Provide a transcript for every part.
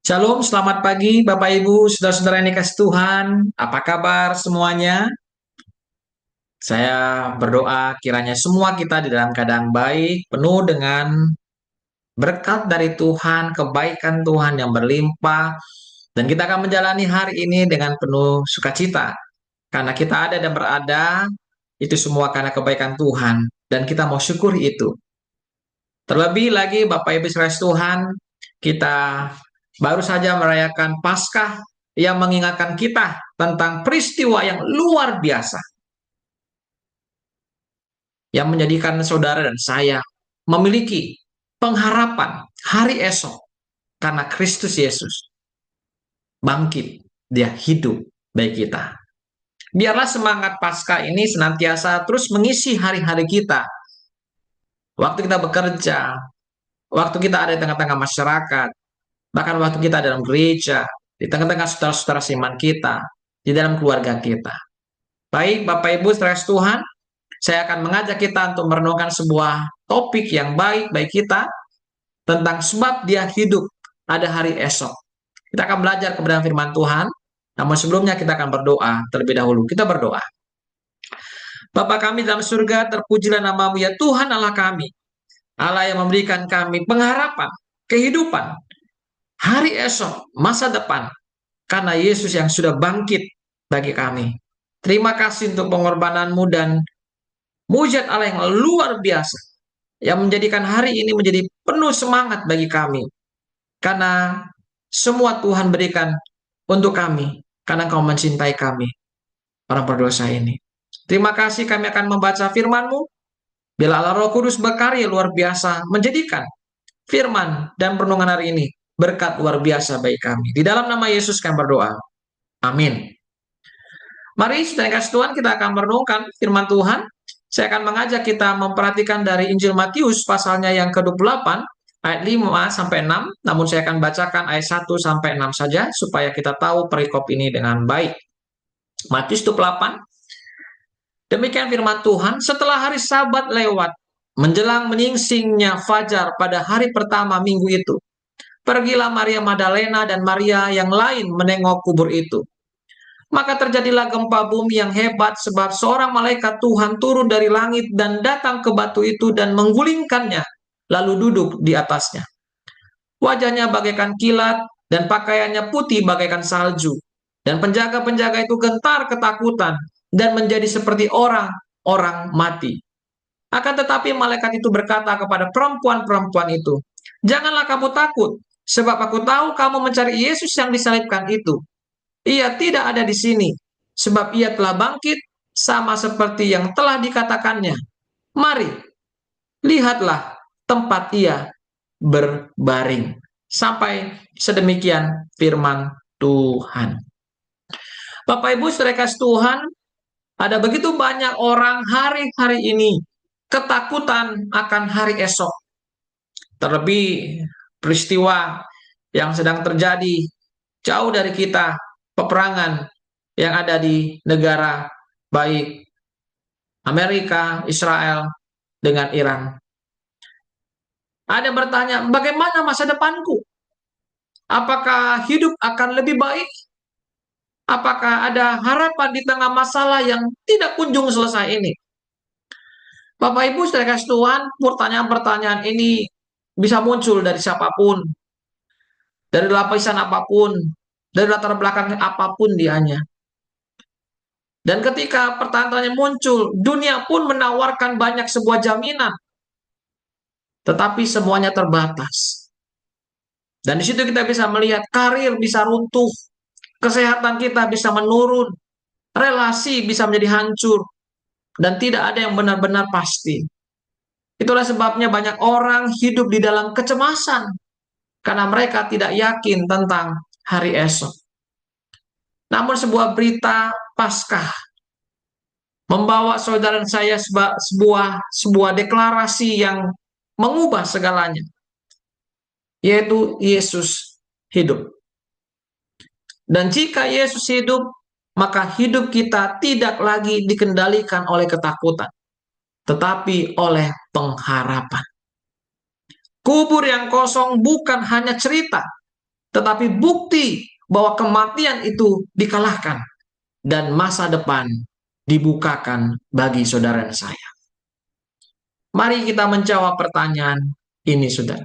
Shalom, selamat pagi Bapak Ibu, saudara-saudara yang dikasih Tuhan. Apa kabar semuanya? Saya berdoa kiranya semua kita di dalam keadaan baik, penuh dengan berkat dari Tuhan, kebaikan Tuhan yang berlimpah, dan kita akan menjalani hari ini dengan penuh sukacita. Karena kita ada dan berada, itu semua karena kebaikan Tuhan, dan kita mau syukuri itu. Terlebih lagi Bapak Ibu sekalian Tuhan, kita baru saja merayakan Paskah yang mengingatkan kita tentang peristiwa yang luar biasa yang menjadikan saudara dan saya memiliki pengharapan hari esok karena Kristus Yesus bangkit, dia hidup bagi kita. Biarlah semangat Paskah ini senantiasa terus mengisi hari-hari kita. Waktu kita bekerja, waktu kita ada di tengah-tengah masyarakat, bahkan waktu kita dalam gereja, di tengah-tengah saudara-saudara seiman kita, di dalam keluarga kita. Baik, Bapak Ibu, saudara Tuhan, saya akan mengajak kita untuk merenungkan sebuah topik yang baik bagi kita tentang sebab dia hidup ada hari esok. Kita akan belajar kebenaran firman Tuhan, namun sebelumnya kita akan berdoa terlebih dahulu. Kita berdoa. Bapa kami dalam surga, terpujilah namamu ya Tuhan Allah kami. Allah yang memberikan kami pengharapan, kehidupan, hari esok, masa depan, karena Yesus yang sudah bangkit bagi kami. Terima kasih untuk pengorbananmu dan mujizat Allah yang luar biasa, yang menjadikan hari ini menjadi penuh semangat bagi kami. Karena semua Tuhan berikan untuk kami, karena Engkau mencintai kami, orang berdosa ini. Terima kasih kami akan membaca firman-Mu, bila Allah Roh Kudus berkarya luar biasa, menjadikan firman dan renungan hari ini berkat luar biasa bagi kami. Di dalam nama Yesus kami berdoa. Amin. Mari saudara kasih Tuhan, kita akan merenungkan firman Tuhan. Saya akan mengajak kita memperhatikan dari Injil Matius pasalnya yang ke-28 ayat 5 sampai 6. Namun saya akan bacakan ayat 1 sampai 6 saja supaya kita tahu perikop ini dengan baik. Matius 28. Demikian firman Tuhan, setelah hari Sabat lewat, menjelang menyingsingnya fajar pada hari pertama minggu itu, pergilah Maria Magdalena dan Maria yang lain menengok kubur itu. Maka terjadilah gempa bumi yang hebat sebab seorang malaikat Tuhan turun dari langit dan datang ke batu itu dan menggulingkannya, lalu duduk di atasnya. Wajahnya bagaikan kilat dan pakaiannya putih bagaikan salju. Dan penjaga-penjaga itu gentar ketakutan dan menjadi seperti orang mati. Akan tetapi malaikat itu berkata kepada perempuan-perempuan itu, "Janganlah kamu takut, sebab aku tahu kamu mencari Yesus yang disalibkan itu. Ia tidak ada di sini, sebab ia telah bangkit sama seperti yang telah dikatakannya. Mari, lihatlah tempat ia berbaring." Sampai sedemikian firman Tuhan. Bapak Ibu saudara kasih Tuhan, ada begitu banyak orang hari-hari ini ketakutan akan hari esok. Terlebih peristiwa yang sedang terjadi jauh dari kita, peperangan yang ada di negara baik Amerika, Israel, dengan Iran. Ada bertanya, bagaimana masa depanku? Apakah hidup akan lebih baik? Apakah ada harapan di tengah masalah yang tidak kunjung selesai ini? Bapak Ibu saudara kasih Tuhan, pertanyaan-pertanyaan ini bisa muncul dari siapapun, dari lapisan apapun, dari latar belakang apapun dianya. Dan ketika pertanyaannya muncul, dunia pun menawarkan banyak sebuah jaminan, tetapi semuanya terbatas. Dan di situ kita bisa melihat karir bisa runtuh, kesehatan kita bisa menurun, relasi bisa menjadi hancur, dan tidak ada yang benar-benar pasti. Itulah sebabnya banyak orang hidup di dalam kecemasan, karena mereka tidak yakin tentang hari esok. Namun sebuah berita Paskah membawa saudara dan saya sebuah deklarasi yang mengubah segalanya, yaitu Yesus hidup. Dan jika Yesus hidup, maka hidup kita tidak lagi dikendalikan oleh ketakutan, tetapi oleh pengharapan. Kubur yang kosong bukan hanya cerita, tetapi bukti bahwa kematian itu dikalahkan dan masa depan dibukakan bagi saudara dan saya. Mari kita menjawab pertanyaan ini, saudara.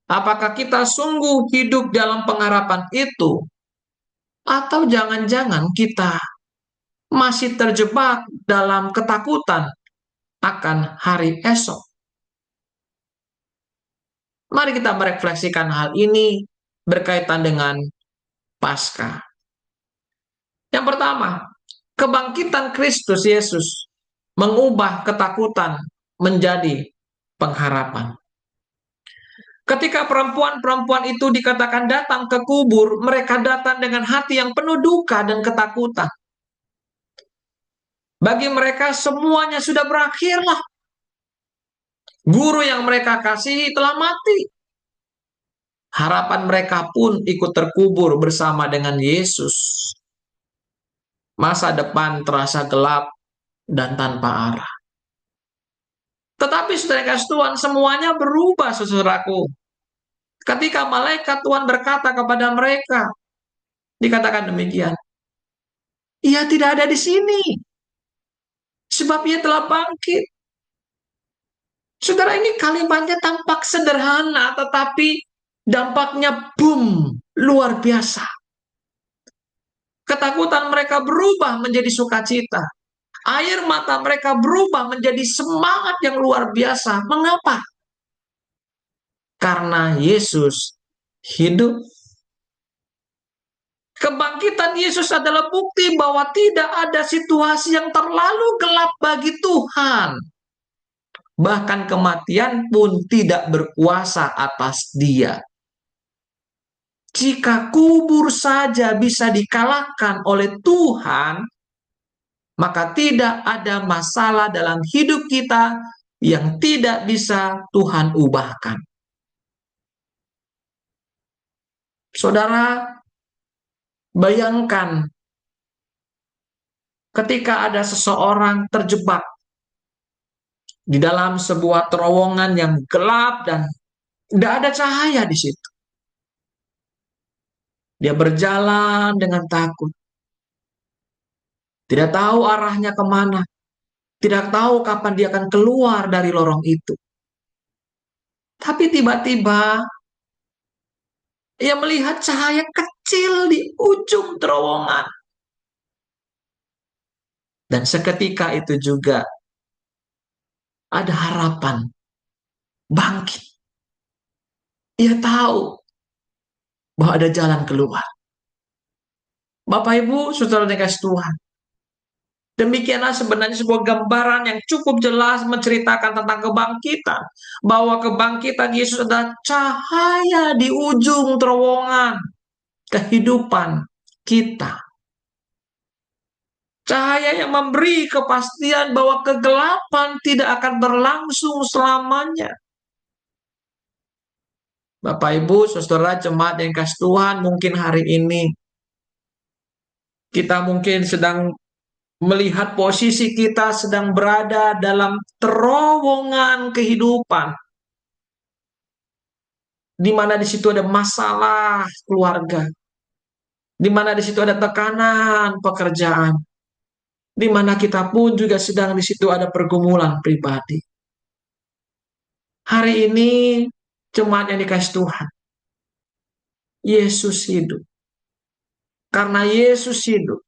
Apakah kita sungguh hidup dalam pengharapan itu? Atau jangan-jangan kita masih terjebak dalam ketakutan akan hari esok? Mari kita merefleksikan hal ini berkaitan dengan Paskah. Yang pertama, kebangkitan Kristus Yesus mengubah ketakutan menjadi pengharapan. Ketika perempuan-perempuan itu dikatakan datang ke kubur, mereka datang dengan hati yang penuh duka dan ketakutan. Bagi mereka semuanya sudah berakhirlah. Guru yang mereka kasihi telah mati. Harapan mereka pun ikut terkubur bersama dengan Yesus. Masa depan terasa gelap dan tanpa arah. Tetapi saudara kasih Tuhan, semuanya berubah, saudaraku. Ketika malaikat Tuhan berkata kepada mereka, dikatakan demikian, ia tidak ada di sini, sebab ia telah bangkit. Saudara, ini kalimatnya tampak sederhana, tetapi dampaknya boom, luar biasa. Ketakutan mereka berubah menjadi sukacita. Air mata mereka berubah menjadi semangat yang luar biasa. Mengapa? Karena Yesus hidup. Kebangkitan Yesus adalah bukti bahwa tidak ada situasi yang terlalu gelap bagi Tuhan. Bahkan kematian pun tidak berkuasa atas Dia. Jika kubur saja bisa dikalahkan oleh Tuhan, maka tidak ada masalah dalam hidup kita yang tidak bisa Tuhan ubahkan. Saudara, bayangkan ketika ada seseorang terjebak di dalam sebuah terowongan yang gelap dan tidak ada cahaya di situ. Dia berjalan dengan takut. Tidak tahu arahnya kemana. Tidak tahu kapan dia akan keluar dari lorong itu. Tapi tiba-tiba ia melihat cahaya kecil di ujung terowongan. Dan seketika itu juga ada harapan bangkit. Ia tahu bahwa ada jalan keluar. Bapak Ibu, saudara dikasih Tuhan. Demikianlah sebenarnya sebuah gambaran yang cukup jelas menceritakan tentang kebangkitan. Bahwa kebangkitan Yesus adalah cahaya di ujung terowongan kehidupan kita. Cahaya yang memberi kepastian bahwa kegelapan tidak akan berlangsung selamanya. Bapak Ibu, saudara jemaat yang kasih Tuhan, mungkin hari ini kita mungkin sedang melihat posisi kita sedang berada dalam terowongan kehidupan, di mana di situ ada masalah keluarga, di mana di situ ada tekanan pekerjaan, di mana kita pun juga sedang di situ ada pergumulan pribadi. Hari ini jemaat yang dikasih Tuhan, Yesus hidup. Karena Yesus hidup,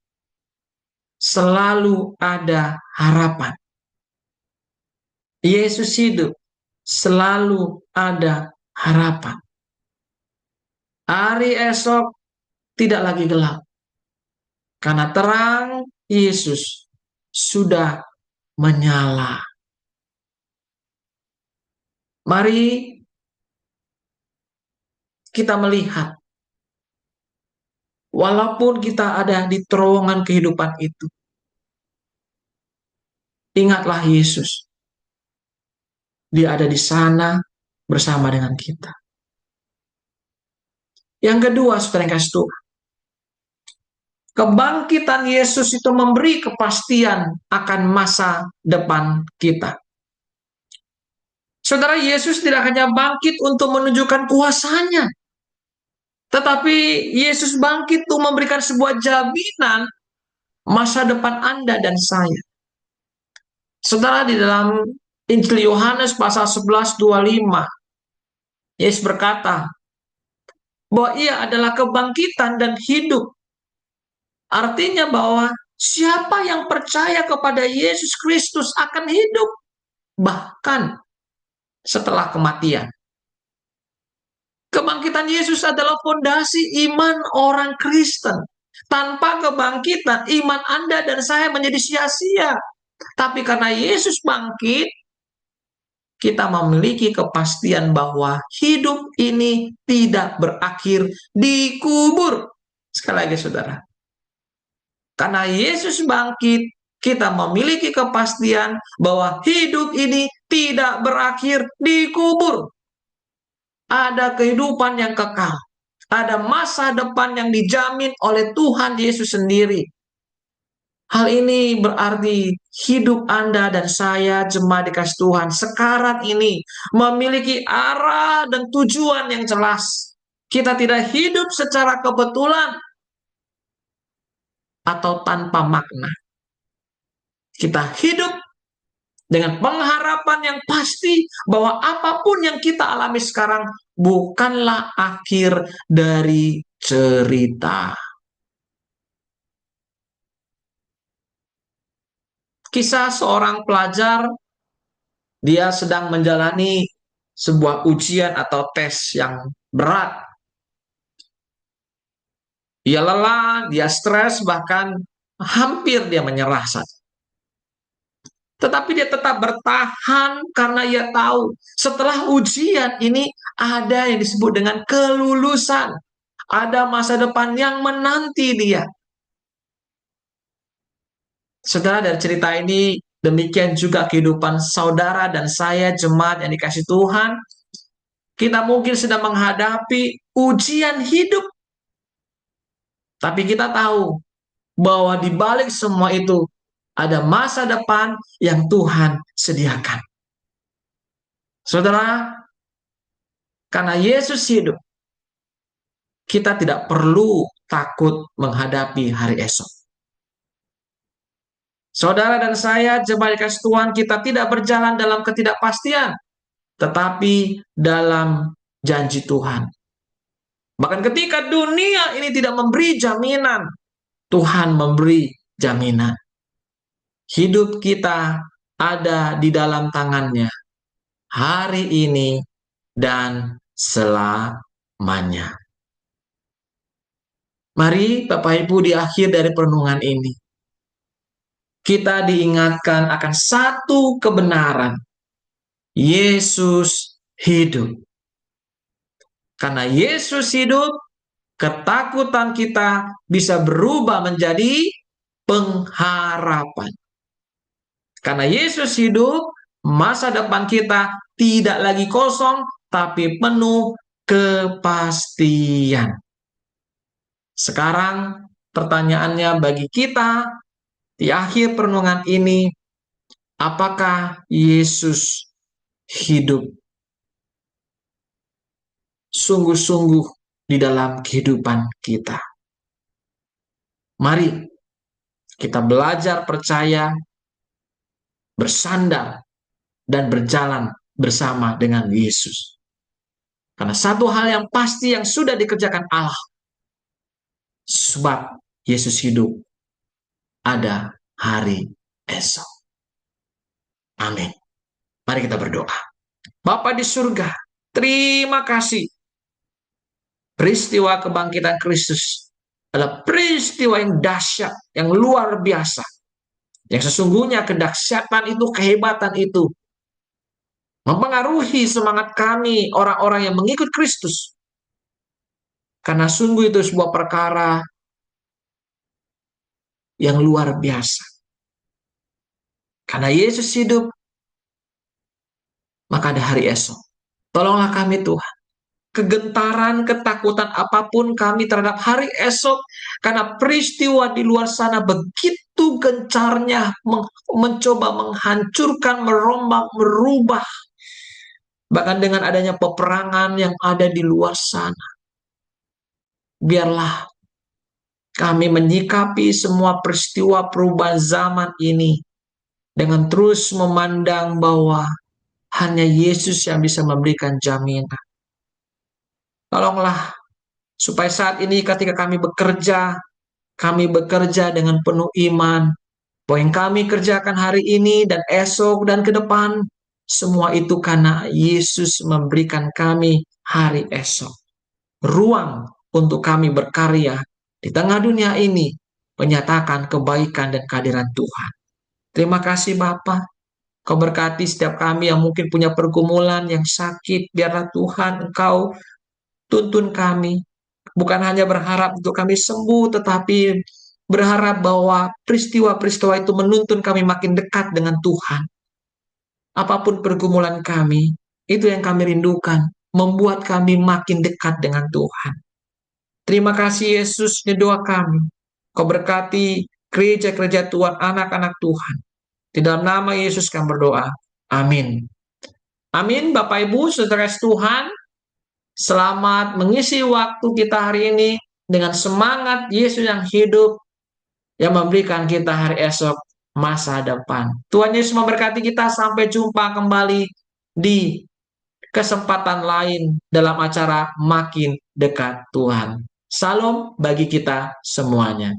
selalu ada harapan. Yesus hidup, selalu ada harapan. Hari esok tidak lagi gelap. Karena terang Yesus sudah menyala. Mari kita melihat, walaupun kita ada di terowongan kehidupan itu, ingatlah Yesus. Dia ada di sana bersama dengan kita. Yang kedua, saudara yang kasih Tuhan, kebangkitan Yesus itu memberi kepastian akan masa depan kita. Saudara, Yesus tidak hanya bangkit untuk menunjukkan kuasanya, Tetapi Yesus bangkit tuh memberikan sebuah jaminan masa depan Anda dan saya. Saudara, di dalam Injil Yohanes pasal 11:25, Yesus berkata bahwa ia adalah kebangkitan dan hidup. Artinya bahwa siapa yang percaya kepada Yesus Kristus akan hidup bahkan setelah kematian. Kebangkitan Yesus adalah fondasi iman orang Kristen. Tanpa kebangkitan, iman Anda dan saya menjadi sia-sia. Tapi karena Yesus bangkit, kita memiliki kepastian bahwa hidup ini tidak berakhir di kubur. Sekali lagi, saudara. Karena Yesus bangkit, kita memiliki kepastian bahwa hidup ini tidak berakhir di kubur. Ada kehidupan yang kekal. Ada masa depan yang dijamin oleh Tuhan Yesus sendiri. Hal ini berarti hidup Anda dan saya, jemaat dikasih Tuhan, sekarang ini memiliki arah dan tujuan yang jelas. Kita tidak hidup secara kebetulan atau tanpa makna. Kita hidup dengan pengharapan yang pasti bahwa apapun yang kita alami sekarang bukanlah akhir dari cerita. Kisah seorang pelajar, dia sedang menjalani sebuah ujian atau tes yang berat. Dia lelah, dia stres, bahkan hampir dia menyerah saja. Tetapi dia tetap bertahan karena ia tahu setelah ujian ini ada yang disebut dengan kelulusan. Ada masa depan yang menanti dia. Saudara, dari cerita ini demikian juga kehidupan saudara dan saya, jemaat yang dikasih Tuhan. Kita mungkin sedang menghadapi ujian hidup. Tapi kita tahu bahwa di balik semua itu ada masa depan yang Tuhan sediakan. Saudara, karena Yesus hidup, kita tidak perlu takut menghadapi hari esok. Saudara dan saya, jemaat dikasih Tuhan, kita tidak berjalan dalam ketidakpastian, tetapi dalam janji Tuhan. Bahkan ketika dunia ini tidak memberi jaminan, Tuhan memberi jaminan. Hidup kita ada di dalam tangannya hari ini dan selamanya. Mari Bapak Ibu, di akhir dari perenungan ini, kita diingatkan akan satu kebenaran. Yesus hidup. Karena Yesus hidup, ketakutan kita bisa berubah menjadi pengharapan. Karena Yesus hidup, masa depan kita tidak lagi kosong, tapi penuh kepastian. Sekarang pertanyaannya bagi kita di akhir perenungan ini, apakah Yesus hidup sungguh-sungguh di dalam kehidupan kita? Mari kita belajar percaya, bersandar, dan berjalan bersama dengan Yesus. Karena satu hal yang pasti yang sudah dikerjakan Allah, sebab Yesus hidup, ada hari esok. Amin. Mari kita berdoa. Bapa di surga, terima kasih. Peristiwa kebangkitan Kristus adalah peristiwa yang dahsyat, yang luar biasa. Yang sesungguhnya kedahsyatan itu, kehebatan itu, mempengaruhi semangat kami, orang-orang yang mengikut Kristus. Karena sungguh itu sebuah perkara yang luar biasa. Karena Yesus hidup, maka ada hari esok. Tolonglah kami Tuhan. Kegentaran, ketakutan apapun kami terhadap hari esok, karena peristiwa di luar sana begitu gencarnya mencoba menghancurkan, merombak, merubah. Bahkan dengan adanya peperangan yang ada di luar sana. Biarlah kami menyikapi semua peristiwa perubahan zaman ini dengan terus memandang bahwa hanya Yesus yang bisa memberikan jaminan. Tolonglah supaya saat ini ketika kami bekerja dengan penuh iman, bahwa yang kami kerjakan hari ini dan esok dan ke depan, semua itu karena Yesus memberikan kami hari esok. Ruang untuk kami berkarya di tengah dunia ini, menyatakan kebaikan dan kehadiran Tuhan. Terima kasih Bapa. Kau berkati setiap kami yang mungkin punya pergumulan, yang sakit. Biarlah Tuhan Engkau tuntun kami. Bukan hanya berharap untuk kami sembuh, tetapi berharap bahwa peristiwa-peristiwa itu menuntun kami makin dekat dengan Tuhan. Apapun pergumulan kami, itu yang kami rindukan, membuat kami makin dekat dengan Tuhan. Terima kasih Yesus, ini doa kami. Kau berkati gereja-gereja Tuhan, anak-anak Tuhan. Di dalam nama Yesus kami berdoa. Amin. Amin. Bapak Ibu, saudara Tuhan, selamat mengisi waktu kita hari ini dengan semangat Yesus yang hidup, yang memberikan kita hari esok, masa depan. Tuhan Yesus memberkati kita. Sampai jumpa kembali di kesempatan lain dalam acara Makin Dekat Tuhan. Salam bagi kita semuanya.